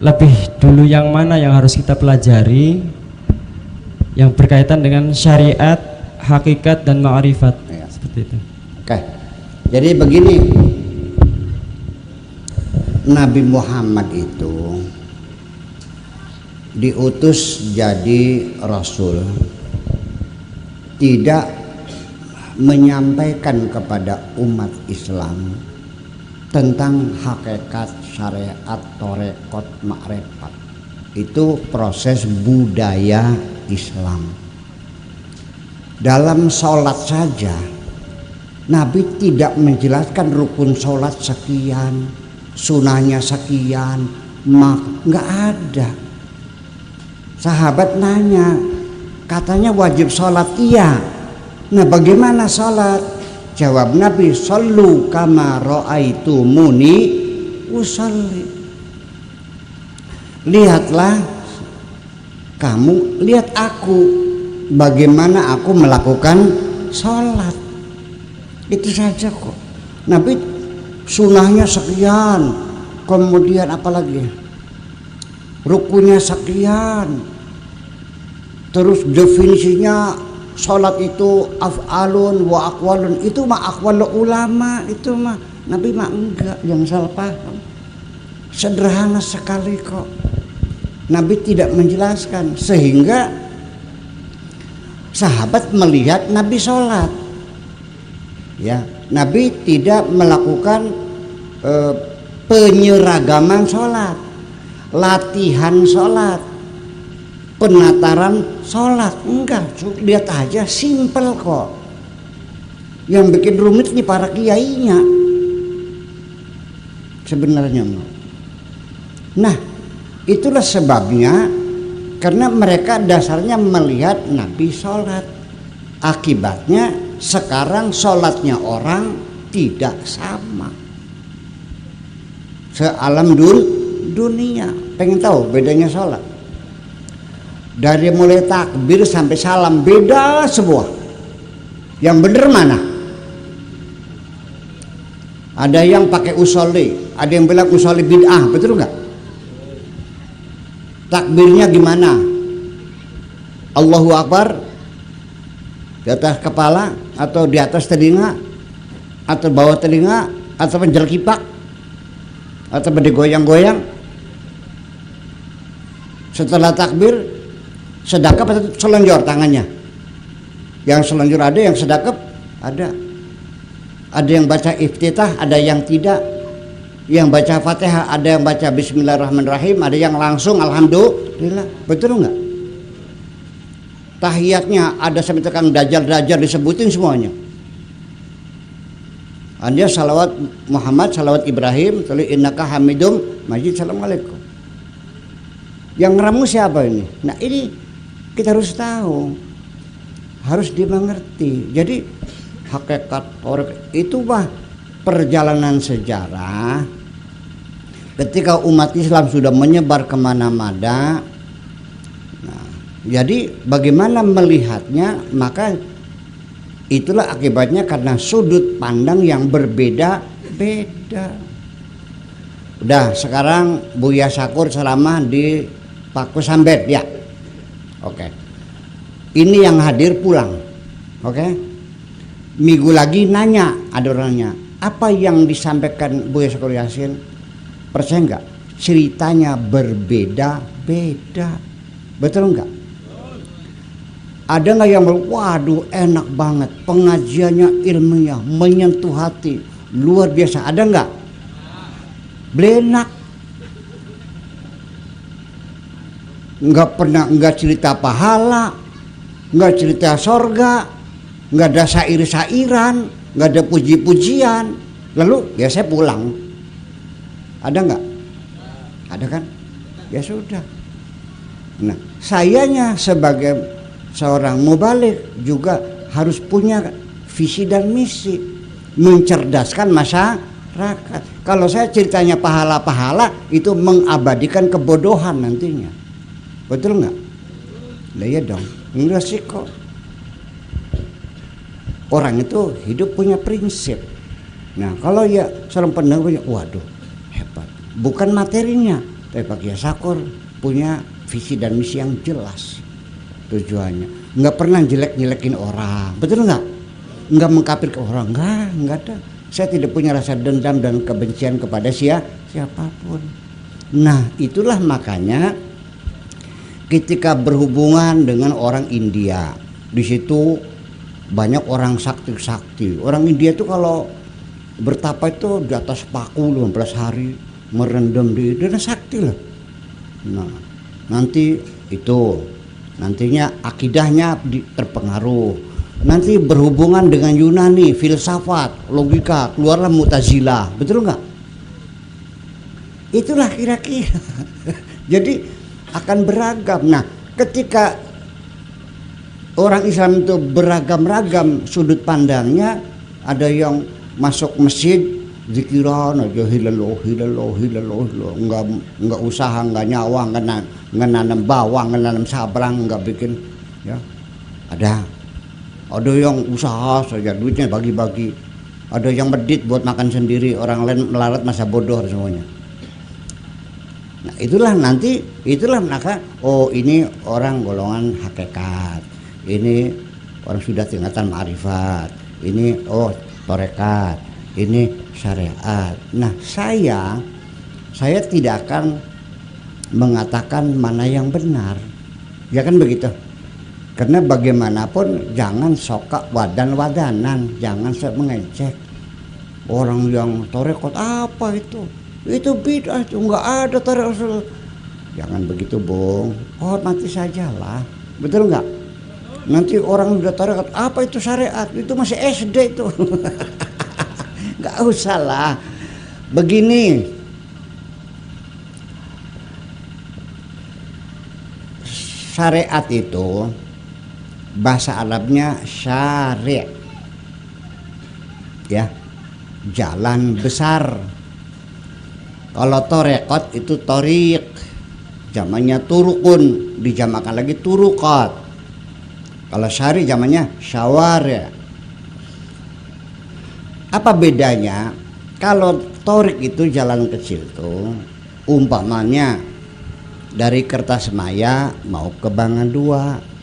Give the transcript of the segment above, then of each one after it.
lebih dulu yang mana yang harus kita pelajari yang berkaitan dengan syariat, hakikat dan ma'rifat Ya. seperti itu. Oke. Jadi begini, Nabi Muhammad itu diutus jadi rasul, tidak menyampaikan kepada umat Islam tentang hakikat syariat, torekot, makrifat. Itu proses budaya Islam. Dalam sholat saja Nabi tidak menjelaskan rukun sholat sekian, sunahnya sekian, nggak ada. Sahabat nanya, katanya wajib sholat, iya. Nah bagaimana sholat? Jawab Nabi, shollu kama ra'aitumuni usolli. Lihatlah kamu, lihat aku, bagaimana aku melakukan sholat. Itu saja kok. Nabi sunahnya sekian, kemudian apalagi rukunnya sekian, terus definisinya sholat itu af'alun wa aqwalun, itu mah aqwal ulama, itu mah Nabi mah enggak, yang salah paham. Sederhana sekali kok. Nabi tidak menjelaskan, sehingga sahabat melihat Nabi sholat, ya. Nabi tidak melakukan penyeragaman sholat, latihan sholat, penataran sholat, enggak. Lihat aja, simpel kok. Yang bikin rumit nih para kiainya sebenarnya. Nah itulah sebabnya, karena mereka dasarnya melihat Nabi sholat. Akibatnya sekarang sholatnya orang tidak sama sealam dunia. Pengen tahu bedanya sholat? Dari mulai takbir sampai salam beda semua. Yang bener mana? Ada yang pakai usolli, ada yang bilang usolli bid'ah, betul nggak? Takbirnya gimana? Allahu Akbar di atas kepala atau di atas telinga atau bawah telinga atau penjelkipak atau bergoyang-goyang? Setelah takbir sedekap atau selonjor tangannya? Yang selonjor ada, yang sedekap ada. Ada yang baca iftitah, ada yang tidak. Yang baca Fatihah, ada yang baca Bismillahirrahmanirrahim, ada yang langsung Alhamdulillah. Betul enggak? Tahiyatnya ada sampai tekan dajjal disebutin semuanya. Ada salawat Muhammad, salawat Ibrahim, tuli innaka hamidum majid, assalamualaikum. Yang ngeramu siapa ini? Nah ini kita harus tahu, harus dimengerti. Jadi hakikat orang itu mah perjalanan sejarah. Ketika umat Islam sudah menyebar kemana-mana, nah, jadi bagaimana melihatnya, maka itulah akibatnya karena sudut pandang yang berbeda-beda. Udah sekarang Buya Syakur selama di Paku Sambet ya. Oke. Ini yang hadir pulang. Oke. Minggu lagi nanya, ada orangnya, apa yang disampaikan Buya Syakur Yasin? Percaya enggak? Ceritanya berbeda-beda. Betul enggak? Ada enggak yang bilang, waduh enak banget, pengajiannya ilmiah, menyentuh hati, luar biasa. Ada enggak? Blenak. Enggak cerita pahala, enggak cerita sorga, enggak ada syair-syairan, enggak ada puji-pujian. Lalu ya saya pulang. Ada enggak? Ada kan? Ya sudah. Nah, sayanya sebagai seorang mubalik juga harus punya visi dan misi, mencerdaskan masyarakat. Kalau saya ceritanya pahala-pahala, itu mengabadikan kebodohan nantinya. Betul enggak? Lah ya dong, enggak sih kok. Orang itu hidup punya prinsip. Nah, kalau ya seorang pendengar punya, waduh hebat. Bukan materinya, Tapi Pak Kiai Sakur punya visi dan misi yang jelas tujuannya. Nggak pernah jelek-jelekin orang, betul nggak? Nggak mengkafirkan orang, nggak ada. Saya tidak punya rasa dendam dan kebencian kepada siapapun. Nah, itulah makanya ketika berhubungan dengan orang India, di situ banyak orang sakti-sakti. Orang India itu kalau bertapa itu di atas paku 15 hari merendam di dan sakti lah. Nah, nanti itu nantinya akidahnya terpengaruh. Nanti berhubungan dengan Yunani, filsafat, logika, keluarlah Mu'tazilah, betul nggak? Itulah kira-kira. Jadi akan beragam. Nah, ketika orang Islam itu beragam-ragam sudut pandangnya, ada yang masuk masjid zikiran aja hilallah, nggak usaha, nggak nyawa, nggak nanam bawang, nggak nanam sabrang, nggak bikin, ya. Ada yang usaha saja, duitnya bagi-bagi. Ada yang medit buat makan sendiri, orang lain melarat masa bodoh semuanya. Nah, itulah maka ini orang golongan hakikat. Ini orang sudah tingkatan ma'rifat. Ini tarekat. Ini syariat. Nah, saya tidak akan mengatakan mana yang benar. Ya kan begitu? Karena bagaimanapun jangan soka wadan-wadanan, jangan mengecek orang yang tarekat apa itu bid'ah, itu enggak ada tarekat. Jangan begitu, Bung. Hormati sajalah, betul enggak? Nanti orang udah tarekat apa itu syariat, itu masih SD itu. Enggak usah lah. Begini, syariat itu bahasa Arabnya syari', ya, jalan besar. Kalau torekot itu torik, zamannya turukun, dijamakan lagi turukot. Kalau syari zamannya syawari'. Apa bedanya? Kalau torik itu jalan kecil tuh, umpamanya dari Kertasmaya mau ke Bangan 2,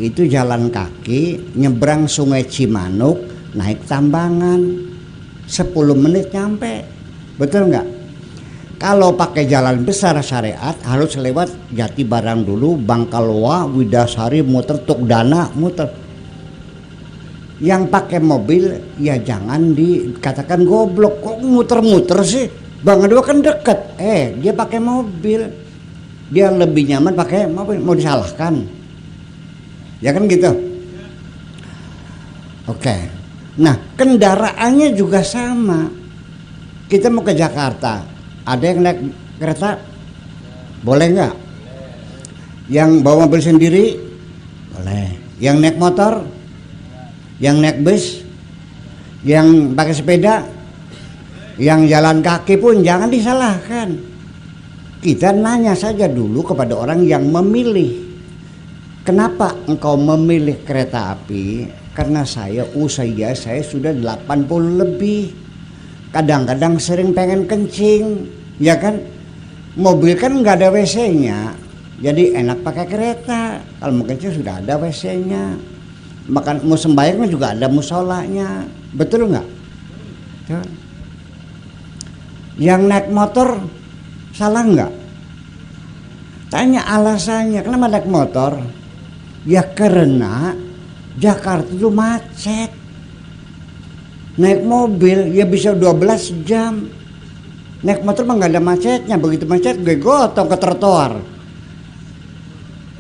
itu jalan kaki nyebrang Sungai Cimanuk, naik Tambangan 10 menit nyampe, betul nggak? Kalau pakai jalan besar syariat harus lewat Jati Barang dulu, Bangkalwa, Widasari, muter Tukdana, muter. Yang pakai mobil ya jangan dikatakan goblok, kok muter-muter sih? Bangan 2 kan deket, dia pakai mobil, dia lebih nyaman pakai mobil, mau disalahkan? Ya kan gitu. Oke. Nah, kendaraannya juga sama. Kita mau ke Jakarta, ada yang naik kereta, boleh nggak? Yang bawa mobil sendiri, boleh. Yang naik motor, yang naik bus, yang pakai sepeda, yang jalan kaki pun jangan disalahkan. Kita nanya saja dulu kepada orang yang memilih. Kenapa engkau memilih kereta api? Karena usia saya sudah 80 lebih. Kadang-kadang sering pengen kencing, ya kan? Mobil kan nggak ada WC-nya, jadi enak pakai kereta. Kalau mau kencing sudah ada WC-nya. Makan mau sembahyang juga ada musolanya, betul nggak? Yang naik motor salah nggak? Tanya alasannya, kenapa naik motor? Ya karena Jakarta itu macet. Naik mobil ya bisa 12 jam. Naik motor mah nggak ada macetnya. Begitu macet gue gotong ke trotoar.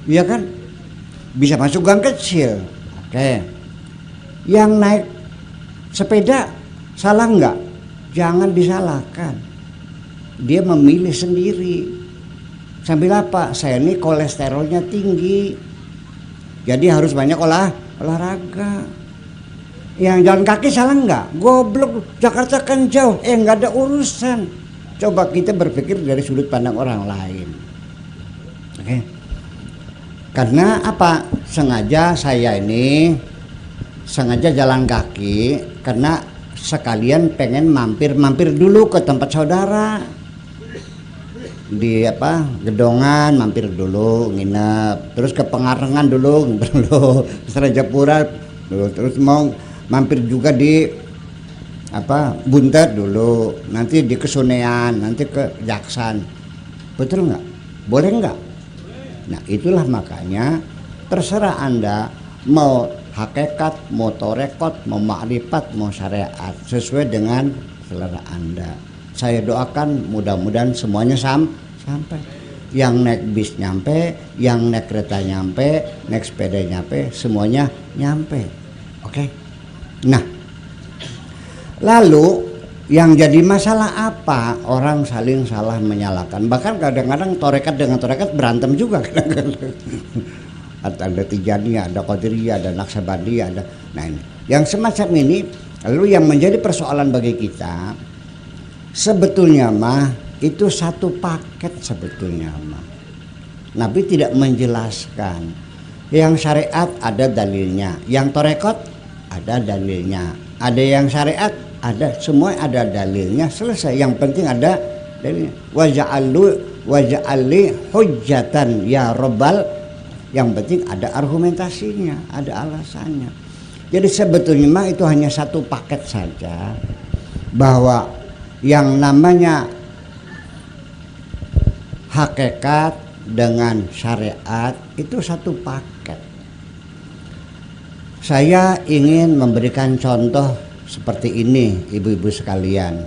Iya kan? Bisa masuk gang kecil. Oke. Yang naik sepeda salah nggak? Jangan disalahkan. Dia memilih sendiri. Sambil apa? Saya ini kolesterolnya tinggi. Jadi harus banyak olahraga. Yang jalan kaki salah nggak? Goblok, Jakarta kan jauh. Nggak ada urusan. Coba kita berpikir dari sudut pandang orang lain. Oke. Karena apa? Sengaja jalan kaki karena sekalian pengen mampir dulu ke tempat saudara. di apa Gedongan mampir dulu nginep, terus ke Pengarengan dulu nginep dulu, terus Rajapura dulu, terus mau mampir juga di apa Buntet dulu, nanti di Kesunean, nanti ke Jaksan. Betul nggak? Boleh nggak? Nah itulah makanya terserah Anda mau hakikat, mau torekot, mau makrifat, mau syariat, sesuai dengan selera Anda. Saya doakan mudah-mudahan semuanya sampai. Yang naik bis nyampe, yang naik kereta nyampe, naik sepeda nyampe, semuanya nyampe. Oke. Nah, lalu yang jadi masalah apa? Orang saling salah menyalahkan. Bahkan kadang-kadang torekat dengan torekat berantem juga kadang-kadang. Ada Tijaniyah, ada Qadiriyah, ada Naqsabandiyah, ada. Nah ini, yang semacam ini, lalu yang menjadi persoalan bagi kita, sebetulnya mah itu satu paket sebetulnya mah. Nabi tidak menjelaskan. Yang syariat ada dalilnya, yang torekot ada dalilnya, ada yang syariat ada, semua ada dalilnya, selesai. Yang penting ada dalilnya. Waja'alli hujjatan ya Rabbal. Yang penting ada argumentasinya, ada alasannya. Jadi sebetulnya mah itu hanya satu paket saja, bahwa yang namanya hakikat dengan syariat itu satu paket. Saya ingin memberikan contoh seperti ini, ibu-ibu sekalian.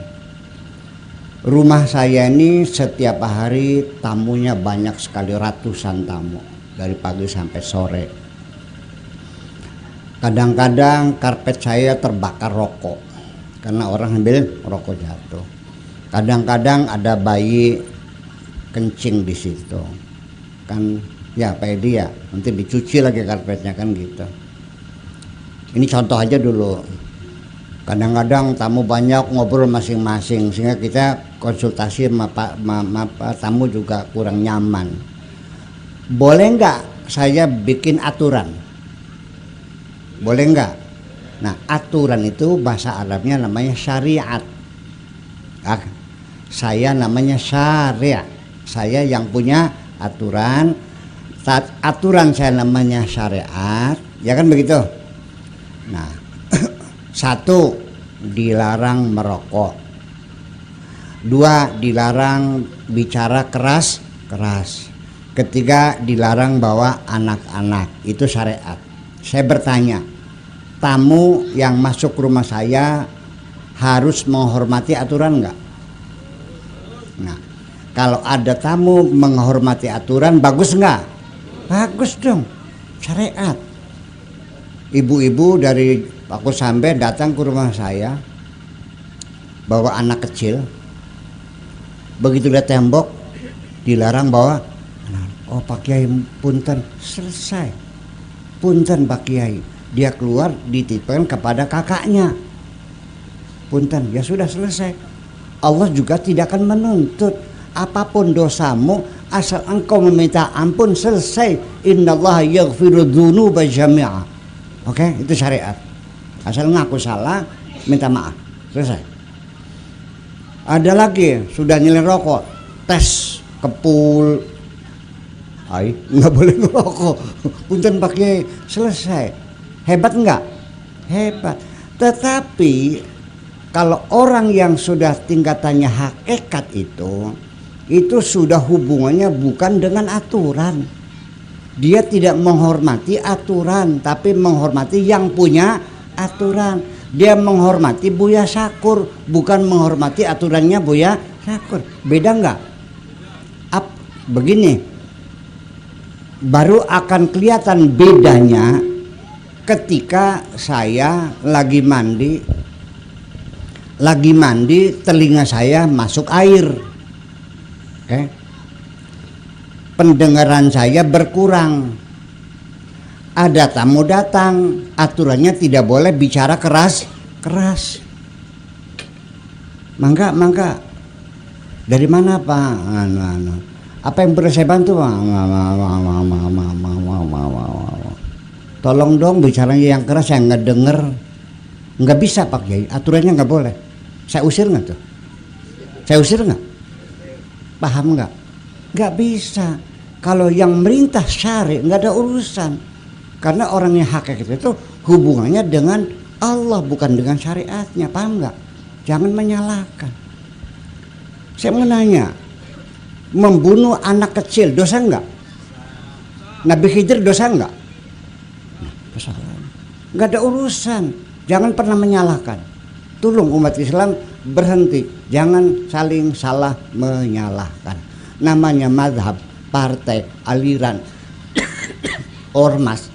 Rumah saya ini setiap hari tamunya banyak sekali, ratusan tamu dari pagi sampai sore. Kadang-kadang karpet saya terbakar rokok karena orang ambil rokok jatuh. Kadang-kadang ada bayi kencing di situ, kan ya Pak Edi ya, nanti dicuci lagi karpetnya kan gitu. Ini contoh aja dulu. Kadang-kadang tamu banyak ngobrol masing-masing sehingga kita konsultasi sama tamu juga kurang nyaman. Boleh nggak saya bikin aturan? Boleh nggak? Nah aturan itu bahasa Arabnya namanya syariat. Saya namanya syariat. Saya yang punya aturan. Aturan saya namanya syariat. Ya kan begitu? Nah satu, dilarang merokok. Dua, dilarang bicara keras. Ketiga, dilarang bawa anak-anak. Itu syariat. Saya bertanya, tamu yang masuk rumah saya harus menghormati aturan enggak? Nah, kalau ada tamu menghormati aturan, bagus enggak? Bagus dong, syariat. Ibu-ibu dari Paku Sambe datang ke rumah saya bawa anak kecil. Begitu lihat tembok, dilarang bawa. Oh Pak Kiai punten, selesai. Punten Pak Kiai. Dia keluar dititipkan kepada kakaknya. Punten, ya sudah selesai. Allah juga tidak akan menuntut. Apapun dosamu, asal engkau meminta ampun, selesai. Innallaha yaghfiru dzunuba jami'a. Oke, itu syariat. Asal ngaku salah, minta maaf, selesai. Ada lagi sudah nyelin rokok, tes kepul. Nggak boleh ngerokok. Punten Pak Kiai, selesai. Hebat nggak? Hebat. Tetapi kalau orang yang sudah tingkatannya hakikat itu sudah hubungannya bukan dengan aturan. Dia tidak menghormati aturan, tapi menghormati yang punya aturan. Dia menghormati Buya Syakur, bukan menghormati aturannya Buya Syakur. Beda nggak? Begini. Baru akan kelihatan bedanya ketika saya lagi mandi telinga saya masuk air. Oke. Pendengaran saya berkurang. Ada tamu datang, aturannya tidak boleh bicara keras. Mangga. Dari mana Pak? Apa yang boleh saya bantu? Tolong dong bicaranya yang keras, saya nggak denger. Nggak bisa Pak Kiai, aturannya nggak boleh. Saya usir nggak tuh? Saya usir nggak? Paham nggak? Nggak bisa. Kalau yang merintah syari nggak ada urusan. Karena orang yang hakikat itu hubungannya dengan Allah bukan dengan syariatnya, paham nggak? Jangan menyalahkan. Saya mau nanya, membunuh anak kecil dosa nggak? Nabi Khidir dosa nggak? Dosa. Nggak ada urusan. Jangan pernah menyalahkan. Tolong umat Islam berhenti. Jangan saling salah menyalahkan. Namanya mazhab, partai, aliran, ormas.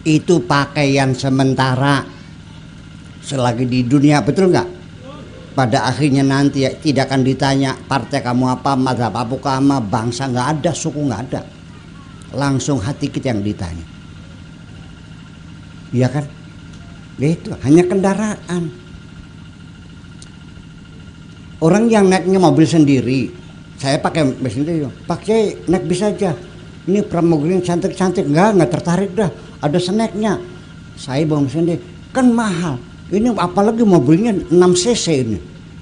Itu pakaian sementara. Selagi di dunia, betul nggak? Pada akhirnya nanti tidak akan ditanya partai kamu apa, mazhab apa kamu, bangsa nggak ada, suku nggak ada. Langsung hati kita yang ditanya. Iya kan? Itu hanya kendaraan. Orang yang naiknya mobil sendiri, saya pakai mobil sendiri, pakai naik bis aja. Ini pramugari cantik-cantik, nggak tertarik dah. Ada snacknya, saya bawa sendiri, kan mahal. Ini apalagi mobilnya 6 cc ini,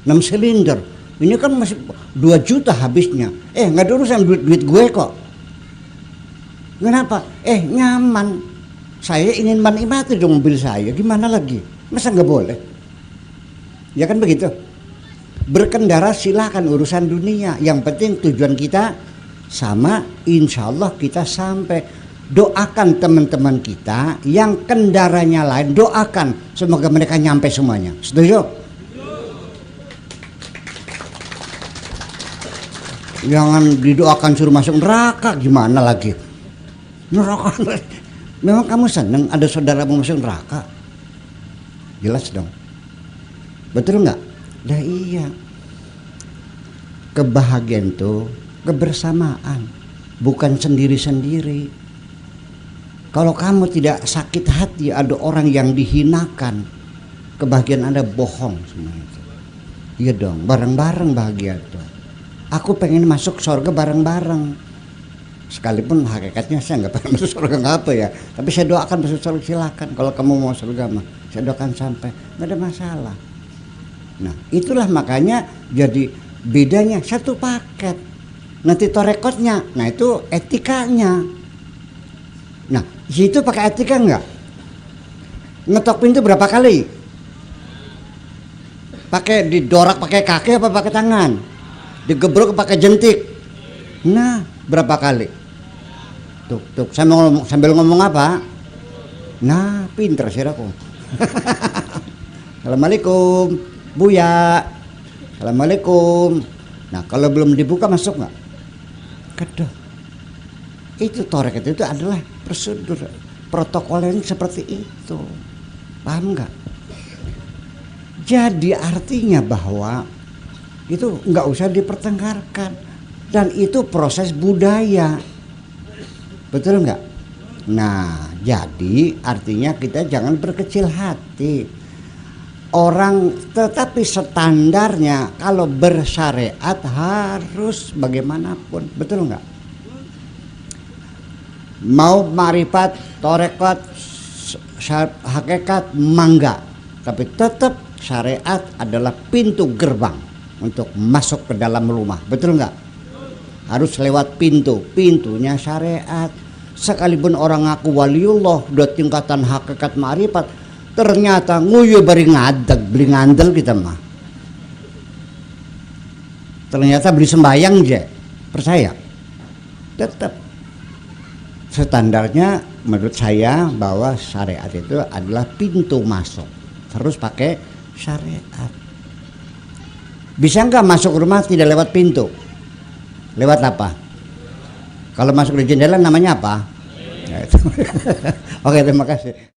6 silinder. Ini kan masih 2 juta habisnya. Nggak ada urusan duit gue kok. Kenapa? Nyaman. Saya ingin menikmati dong mobil saya. Gimana lagi? Masa nggak boleh? Ya kan begitu. Berkendara silakan, urusan dunia. Yang penting tujuan kita sama, insya Allah kita sampai. Doakan teman-teman kita yang kendaranya lain, doakan semoga mereka nyampe semuanya. Setuju? Jangan didoakan suruh masuk neraka, gimana lagi? Neraka. Memang kamu senang ada saudaramu masuk neraka? Jelas dong. Betul nggak? Dah iya. Kebahagiaan itu kebersamaan, bukan sendiri-sendiri. Kalau kamu tidak sakit hati ada orang yang dihinakan, kebahagiaan Anda bohong semua itu. Iya dong, bareng-bareng bahagia itu. Aku pengen masuk surga bareng-bareng. Sekalipun hakikatnya saya nggak pengen masuk surga, nggak apa ya. Tapi saya doakan masuk surga, silakan. Kalau kamu mau surga mah, saya doakan sampai, nggak ada masalah. Nah, itulah makanya jadi bedanya satu paket. Nanti torekotnya, nah itu etikanya. Nah, situ pakai etika enggak? Ngetok pintu berapa kali? Pakai didorak pakai kaki apa pakai tangan? Digebrok pakai jentik? Nah, berapa kali? Tuk, sambil ngomong apa? Nah, pinter sih aku. Assalamualaikum, Buya. Assalamualaikum. Nah, kalau belum dibuka masuk nggak? Keduh. Itu torek itu adalah prosedur protokolnya seperti itu, paham nggak? Jadi artinya bahwa itu nggak usah dipertengkarkan dan itu proses budaya, betul nggak? Nah, jadi artinya kita jangan berkecil hati. Orang tetapi standarnya kalau bersyariat harus bagaimanapun, betul nggak? Mau marifat, torekat, hakikat, mangga, tapi tetap syariat adalah pintu gerbang untuk masuk ke dalam rumah, betul nggak? Harus lewat pintunya syariat. Sekalipun orang ngaku waliullah, udah tingkatan hakikat marifat, ternyata nguyu bari ngadeg, beli ngandel kita mah. Ternyata beli sembayang aja, percaya? Tetap. Standarnya menurut saya bahwa syariat itu adalah pintu masuk, terus pakai syariat. Bisa nggak masuk rumah tidak lewat pintu? Lewat apa? Kalau masuk di jendela namanya apa? Oke, terima kasih.